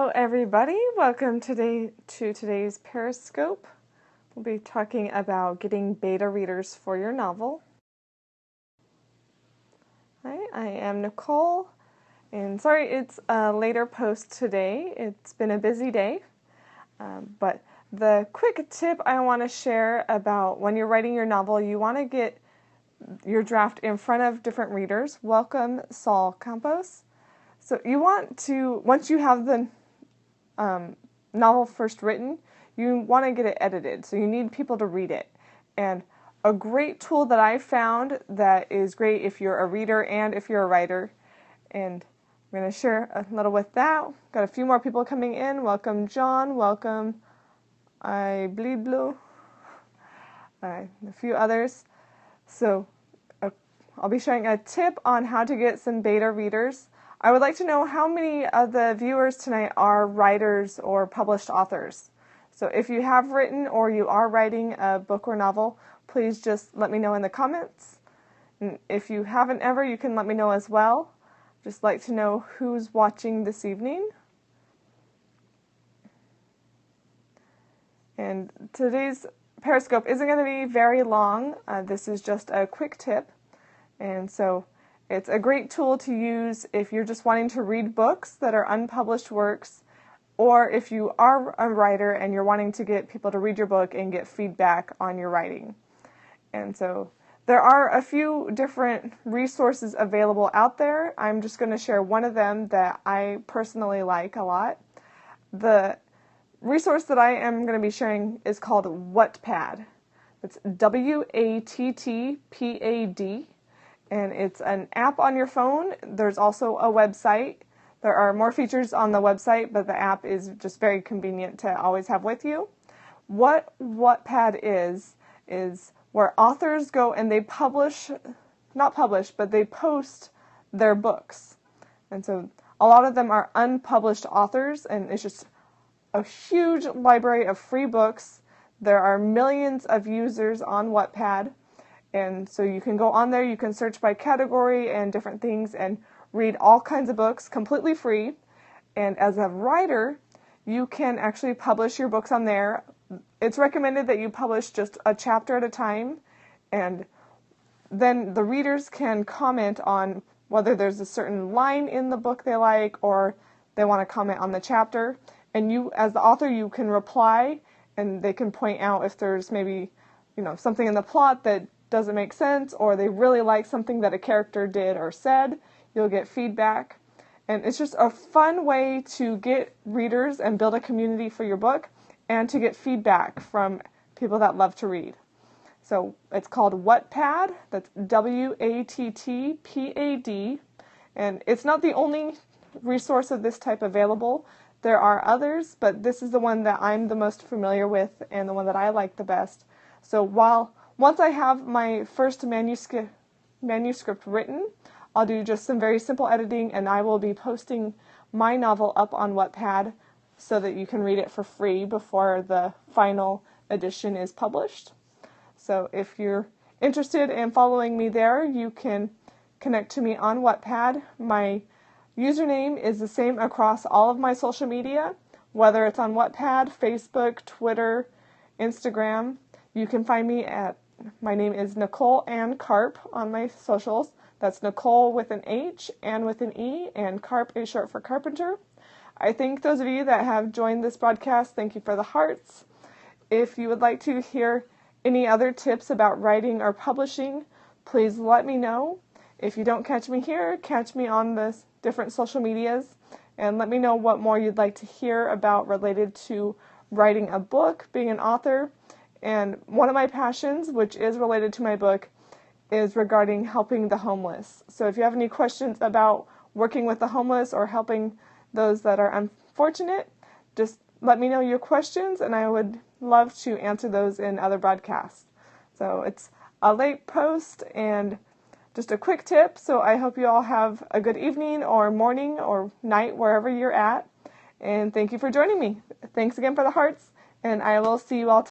Hello everybody, welcome to today's Periscope. We'll be talking about getting beta readers for your novel. Hi, I am Nicole, and sorry it's a later post today. It's been a busy day, but the quick tip I want to share about when you're writing your novel, you want to get your draft in front of different readers. Welcome, Saul Campos. So you want to, once you have the novel first written, you want to get it edited. So you need people to read it. And a great tool that I found that is great if you're a reader and if you're a writer, and I'm going to share a little with that. Got a few more people coming in. Welcome, John. Welcome, I Bleed Blue. A few others. So I'll be sharing a tip on how to get some beta readers. I would like to know how many of the viewers tonight are writers or published authors. So if you have written or you are writing a book or novel, please just let me know in the comments. And if you haven't ever, you can let me know as well. Just like to know who's watching this evening. And today's Periscope isn't going to be very long. This is just a quick tip. And so it's a great tool to use if you're just wanting to read books that are unpublished works, or if you are a writer and you're wanting to get people to read your book and get feedback on your writing. And so there are a few different resources available out there. I'm just going to share one of them that I personally like a lot. The resource that I am going to be sharing is called Wattpad. It's Wattpad. And it's an app on your phone. There's also a website. There are more features on the website, but the app is just very convenient to always have with you. What Wattpad is where authors go and they they post their books. And so a lot of them are unpublished authors, and it's just a huge library of free books. There are millions of users on Wattpad. And so you can go on there, you can search by category and different things and read all kinds of books completely free. And as a writer, you can actually publish your books on there. It's recommended that you publish just a chapter at a time, and then the readers can comment on whether there's a certain line in the book they like, or they want to comment on the chapter. And you, as the author, you can reply, and they can point out if there's maybe, something in the plot that doesn't make sense, or they really like something that a character did or said. You'll get feedback. And it's just a fun way to get readers and build a community for your book, and to get feedback from people that love to read. So it's called Wattpad. That's Wattpad. And it's not the only resource of this type available. There are others, but this is the one that I'm the most familiar with and the one that I like the best. So once I have my first manuscript written, I'll do just some very simple editing, and I will be posting my novel up on Wattpad so that you can read it for free before the final edition is published. So if you're interested in following me there, you can connect to me on Wattpad. My username is the same across all of my social media, whether it's on Wattpad, Facebook, Twitter, Instagram. You can find me my name is Nichole and Carp on my socials. That's Nichole with an H and with an E, and Carp is short for Carpenter. I thank those of you that have joined this broadcast. Thank you for the hearts. If you would like to hear any other tips about writing or publishing, please let me know. If you don't catch me here, catch me on the different social medias, and let me know what more you'd like to hear about related to writing a book, being an author. And one of my passions, which is related to my book, is regarding helping the homeless. So if you have any questions about working with the homeless or helping those that are unfortunate, just let me know your questions, and I would love to answer those in other broadcasts. So it's a late post and just a quick tip, so I hope you all have a good evening or morning or night wherever you're at. And thank you for joining me. Thanks again for the hearts, and I will see you all